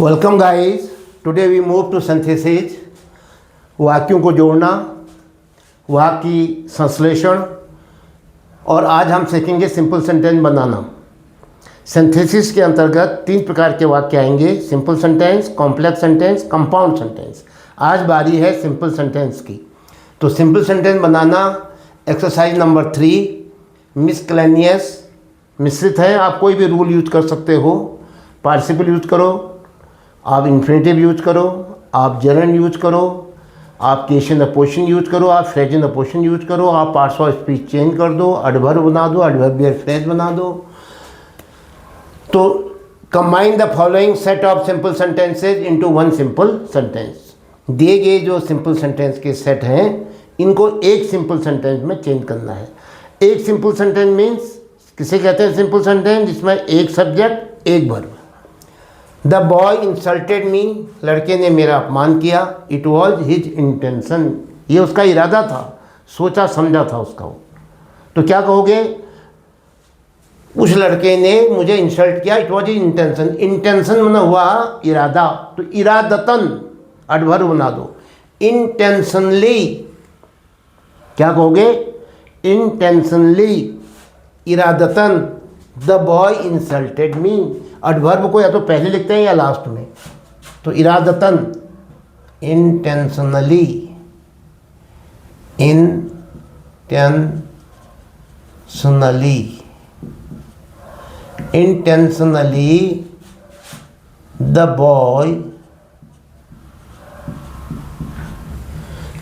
Welcome guys, today we move to synthesis. वाक्यों को जोड़ना, वाक्य की संश्लेषण, और आज हम सीखेंगे सिंपल सेंटेंस बनाना। सिंथेसिस के अंतर्गत 3 प्रकार के वाक्य आएंगे: simple sentence, complex sentence, compound sentence. आज बारी है सिंपल सेंटेंस की। तो सिंपल सेंटेंस बनाना एक्सरसाइज नंबर 3 मिसक्लेनियस मिश्रित है। आप कोई भी रूल यूज कर सकते हो। पार्टिसिपल यूज करो, आप इन्फिनेटिव यूज करो, आप जर्नड यूज करो, आप case in the position use करो, आप phrase in the position use करो, आप पार्ट्स ऑफ स्पीच चेंज कर दो, एडवर्ब बना दो, एडवर्बियल फ्रेज बना दो। तो combine the following set of simple sentences into one simple sentence. दिए गए जो सिंपल सेंटेंस के सेट हैं, इनको एक सिंपल सेंटेंस में चेंज करना है। एक सिंपल सेंटेंस मीन्स किसे कहते हैं? सिंपल सेंटेंस जिसमें एक सब्जेक्ट एक verb. The boy insulted me, लड़के ने मेरा अपमान किया। इट वॉज हिज इंटेंशन, ये उसका इरादा था, सोचा समझा था उसका। तो क्या कहोगे? उस लड़के ने मुझे इंसल्ट किया। It was his intention, intention बना हुआ इरादा, तो इरादतन एडवर्ब बना दो। इंटेंशनली क्या कहोगे? इंटेंशनली, इरादतन। The boy insulted me, adverb को या तो पहले लिखते हैं या लास्ट में। तो इरादतन, intentionally, intentionally the boy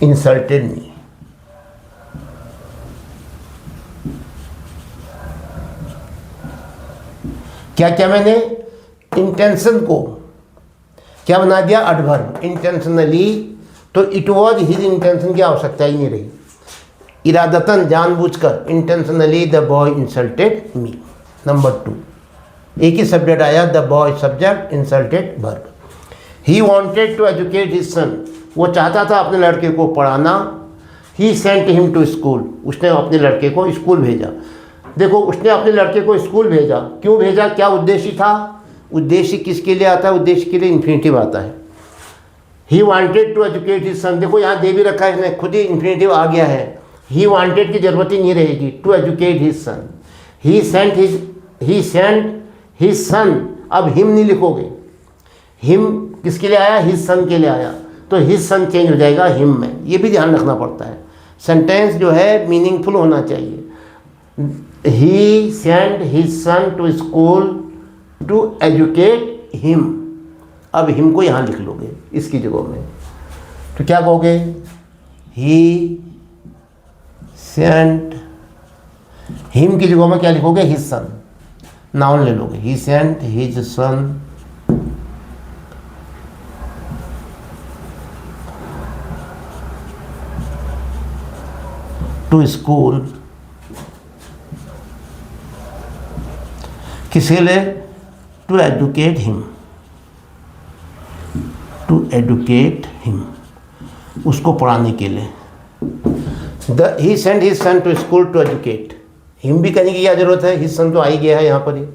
insulted me. क्या क्या मैंने इंटेंशन को क्या बना दिया? एडवर्ब। इंटेंशनली, तो इट वॉज हिज इंटेंशन की आवश्यकता ही नहीं रही। इरादतन, जानबूझकर। Intentionally the boy insulted me. Number 2, एक ही सब्जेक्ट आया, the boy subject, insulted verb. He wanted to educate his son, वो चाहता था अपने लड़के को पढ़ाना। He sent him to school, उसने अपने लड़के को स्कूल भेजा। देखो, उसने अपने लड़के को स्कूल भेजा। क्यों भेजा? क्या उद्देश्य था? उद्देश्य किसके लिए आता है? उद्देश्य के लिए इन्फिनेटिव आता है। He wanted to educate his son, देखो यहाँ दे भी रखा है, इसने खुद ही इन्फिनेटिव आ गया है। ही वांटेड की जरूरत ही नहीं रहेगी। To educate his son, he sent his son. अब हिम नहीं लिखोगे, हिम किसके लिए आया? हिज सन के लिए आया, तो हिज सन चेंज हो जाएगा हिम में। ये भी ध्यान रखना पड़ता है। सेंटेंस जो है मीनिंगफुल होना चाहिए। He sent his son to school to educate him। अब हिम को यहाँ लिख लोगे इसकी जगह में। तो क्या कहोगे? He sent, हिम की जगह में क्या लिखोगे? his son, नाउन ले लोगे। He sent his son to school, किसके लिए? To educate him, to educate him, उसको पढ़ाने के लिए। He sent his son to school to educate, him भी कहने की क्या जरूरत है? हिज सन तो आ ही गया है यहाँ पर ही।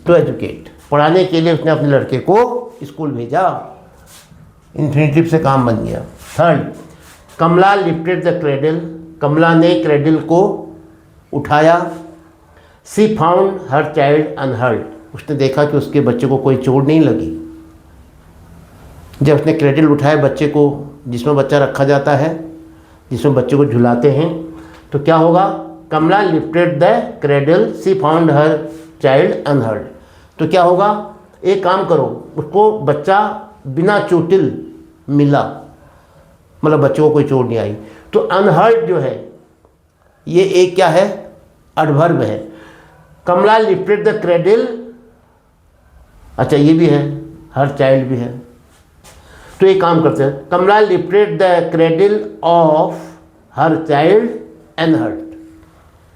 टू एजुकेट, पढ़ाने के लिए उसने अपने लड़के को स्कूल भेजा। इन्फिनेटिव से काम बन गया। 3rd, Kamala lifted the cradle, Kamala ने क्रेडल को उठाया। She found her child unhurt, उसने देखा कि उसके बच्चे को कोई चोट नहीं लगी। जब उसने क्रेडल उठाया बच्चे को, जिसमें बच्चा रखा जाता है, जिसमें बच्चे को झुलाते हैं, तो क्या होगा? Kamala lifted the cradle, she found her child unhurt. तो क्या होगा? एक काम करो, उसको बच्चा बिना चोटिल मिला, मतलब बच्चे को कोई चोट नहीं आई। तो अनहर्ट जो है ये एक क्या है? एडवर्ब है। कमला लिफ्टेड द क्रेडल, अच्छा ये भी है, हर चाइल्ड भी है। तो एक काम करते हैं, Kamala lifted the cradle of her child unhurt,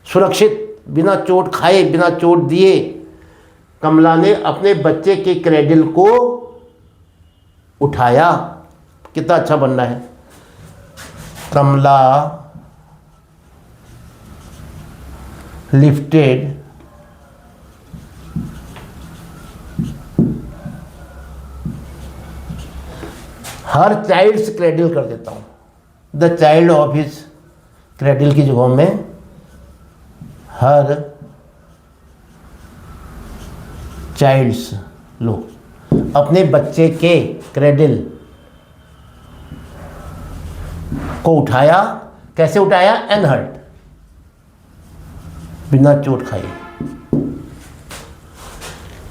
सुरक्षित, बिना चोट खाए, बिना चोट दिए कमला ने अपने बच्चे के क्रेडल को उठाया। कितना अच्छा बनना है। कमला lifted हर चाइल्ड्स क्रेडल कर देता हूँ, the child of his cradle की जगह में हर चाइल्ड्स, लो अपने बच्चे के क्रेडल को उठाया, कैसे उठाया, अनहर्ट, बिना चोट खाए।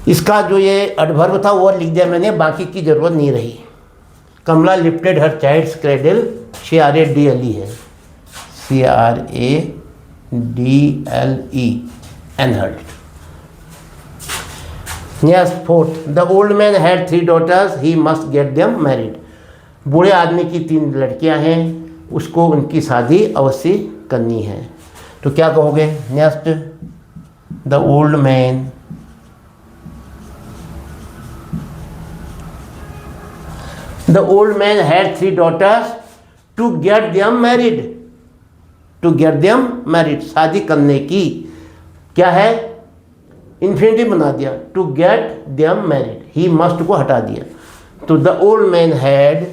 इसका जो ये एडवर्ब था वो लिख दिया मैंने, बाकी की जरूरत नहीं रही। कमला लिफ्टेड हर चाइल्ड्स क्रेडल, CRADLE है, CRADLE, unhurt. Yes, fourth, the old man had 3 daughters, he must get them married. बूढ़े आदमी की 3 लड़कियां हैं, उसको उनकी शादी अवश्य करनी है। तो क्या कहोगे, next, the old man had 3 daughters to get them married, to get them married, शादी करने की, क्या है, इन्फिनिटिव बना दिया, to get them married, he must को हटा दिया। तो the old man had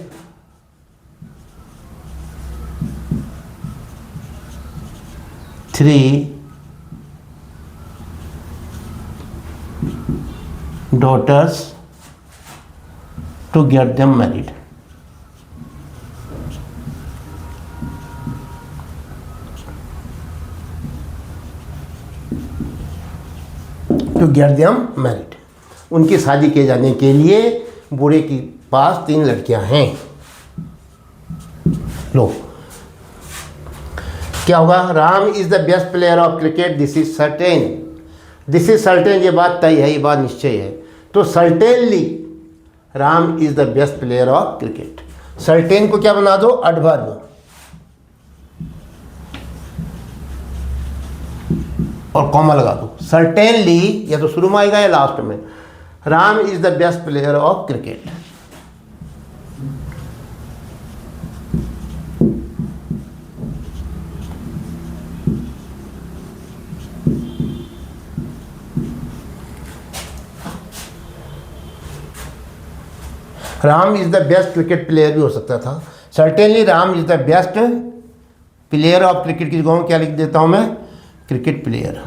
3 daughters to get them married. To get them married, उनकी शादी किए जाने के लिए बूढ़े के पास 3 लड़कियां हैं। लो क्या होगा, Ram is the best player of cricket, this is certain, this is certain, ये बात तय है, ये बात निश्चय है। तो certainly Ram is the best player of cricket, certain को क्या बना दो, एडवर्ब, और कॉमा लगा दो। सर्टेनली या तो शुरू में आएगा या लास्ट में, Ram is the best player of cricket. Ram is the best cricket player भी हो सकता था। Certainly Ram is the best player of cricket की जगह क्या लिख देता हूं मैं, क्रिकेट प्लेयर।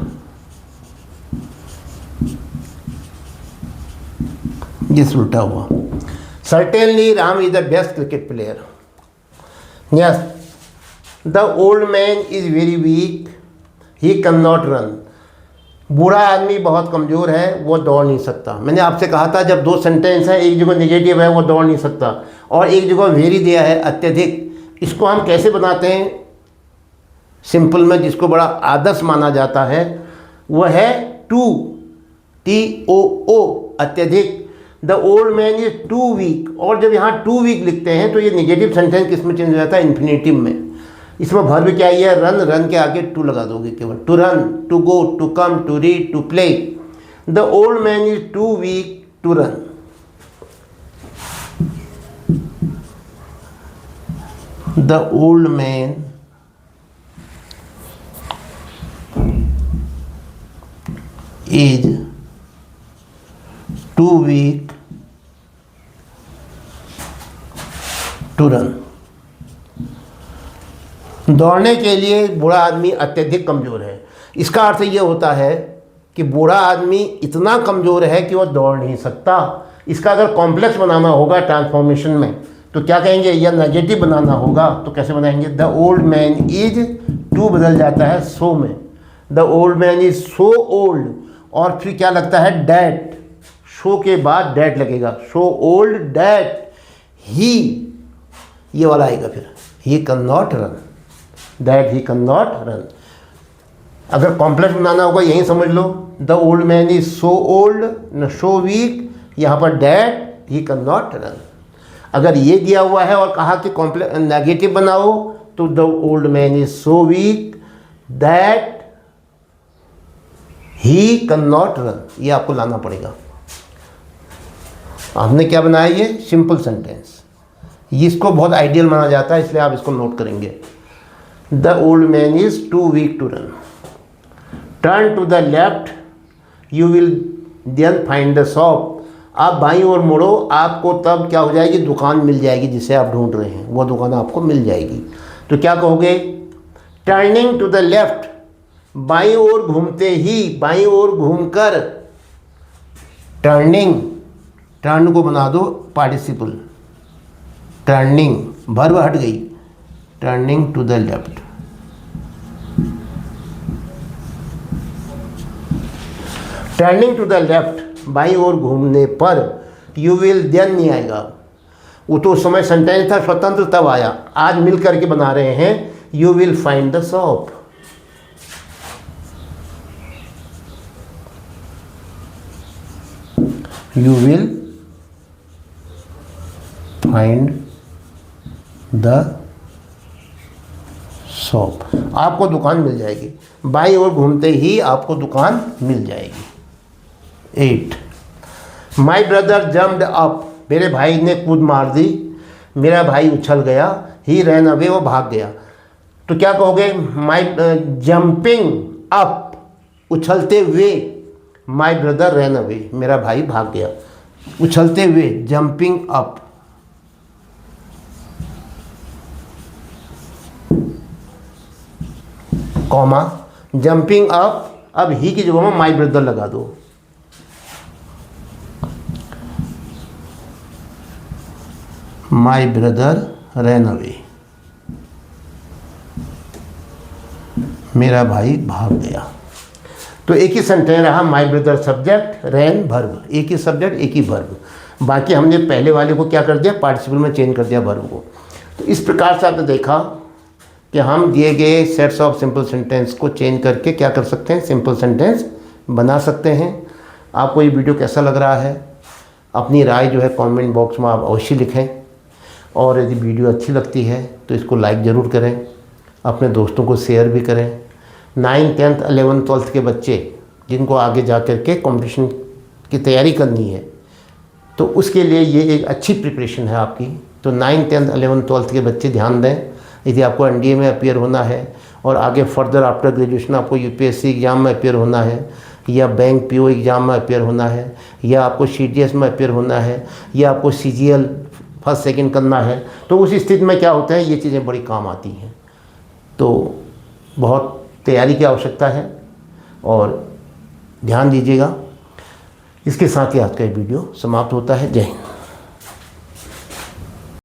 ये उल्टा हुआ, certainly Ram is the best cricket player. Yes, the old man is very weak, he can not run, बूढ़ा आदमी बहुत कमज़ोर है, वो दौड़ नहीं सकता। मैंने आपसे कहा था जब 2 सेंटेंस है, एक जगह नेगेटिव है वो दौड़ नहीं सकता, और एक जगह वेरी दिया है अत्यधिक। इसको हम कैसे बनाते हैं सिंपल में, जिसको बड़ा आदर्श माना जाता है, वह है TOO, अत्यधिक। The old man is too weak, और जब यहाँ टू वीक लिखते हैं तो ये नेगेटिव सेंटेंस किस में चेंज हो जाता है, इन्फिनेटिव में। इसमें वर्ब क्या है, रन, रन के आगे टू लगा दोगे केवल, to run, to go, to come, to read, to play. The old man is too weak to run. The old man is too weak to run. दौड़ने के लिए बूढ़ा आदमी अत्यधिक कमज़ोर है। इसका अर्थ ये होता है कि बूढ़ा आदमी इतना कमज़ोर है कि वो दौड़ नहीं सकता। इसका अगर कॉम्प्लेक्स बनाना होगा ट्रांसफॉर्मेशन में तो क्या कहेंगे, या नेगेटिव बनाना होगा तो कैसे बनाएंगे, the old man is, too बदल जाता है सो में, the old man is so old, और फिर क्या लगता है, डैट, शो के बाद डैट लगेगा, सो ओल्ड डैट ही, ये वाला आएगा फिर, he can not run, that he can not run. अगर कॉम्प्लेक्स बनाना होगा यही समझ लो, the old man is so old, न सो वीक, यहाँ पर that he can not run. अगर ये दिया हुआ है और कहा कि कॉम्प्लेक्स नेगेटिव बनाओ तो the old man is so weak that he can not run, ये आपको लाना पड़ेगा। हमने क्या बनाया, ये सिंपल सेंटेंस, इसको बहुत आइडियल माना जाता है इसलिए आप इसको नोट करेंगे। The old man is too weak to run, turn to the left, you will then find the shop, आप बाईं ओर मुड़ो, आपको तब क्या हो जाएगी, दुकान मिल जाएगी जिसे आप ढूंढ रहे हैं, वो दुकान आपको मिल जाएगी। तो क्या कहोगे, टर्निंग टू द लेफ्ट, बाईं ओर घूमते ही, बाईं ओर घूमकर, टर्निंग, टर्न को बना दो पार्टिसिपल, टर्निंग, वर्ब हट गई, turning to the left, turning to the left, बाईं ओर घूमने पर, यू विल, देन नहीं आएगा, वो तो उस समय सेंटेंस था स्वतंत्र तब आया, आज मिल करके बना रहे हैं, you will find the shop, you will find the shop, आपको दुकान मिल जाएगी, बाईं ओर घूमते ही आपको दुकान मिल जाएगी। 8, माई ब्रदर जम्प्ड अप, मेरे भाई ने कूद मार दी, मेरा भाई उछल गया, ही रैन अवे, वो भाग गया। तो क्या कहोगे, माई जंपिंग अप, उछलते हुए, माई ब्रदर रैन अवे, मेरा भाई भाग गया, उछलते हुए, jumping up, comma, jumping up, अब ही की जगह में माई ब्रदर लगा दो, माई ब्रदर रैन अवे, मेरा भाई भाग गया। तो एक ही सेंटेंस रहा, my brother subject, ran verb, एक ही सब्जेक्ट एक ही वर्ब, बाकी हमने पहले वाले को क्या कर दिया, पार्टिसिपल में चेंज कर दिया वर्ब को। तो इस प्रकार से आपने देखा कि हम दिए गए सेट्स ऑफ सिंपल सेंटेंस को चेंज करके क्या कर सकते हैं, सिंपल सेंटेंस बना सकते हैं। आपको ये वीडियो कैसा लग रहा है, अपनी राय जो है कमेंट बॉक्स में आप अवश्य लिखें, और यदि वीडियो अच्छी लगती है तो इसको लाइक ज़रूर करें, अपने दोस्तों को शेयर भी करें। 9th 10th 11th 12th के बच्चे जिनको आगे जा कर के कॉम्पिटिशन की तैयारी करनी है, तो उसके लिए ये एक अच्छी प्रिपरेशन है आपकी। तो 9th 10th 11th 12th के बच्चे ध्यान दें, यदि आपको एनडीए में अपीयर होना है और आगे फर्दर आफ्टर ग्रेजुएशन आपको यूपीएससी एग्ज़ाम में अपीयर होना है, या बैंक पीओ एग्ज़ाम में अपीयर होना है, या आपको सीडीएस में अपीयर होना है, या आपको सीजीएल फर्स्ट सेकंड करना है, तो उस स्थिति में क्या होता है, ये चीज़ें बड़ी काम आती हैं। तो बहुत तैयारी की आवश्यकता है और ध्यान दीजिएगा। इसके साथ ही आज का ये वीडियो समाप्त होता है। जय हिंद।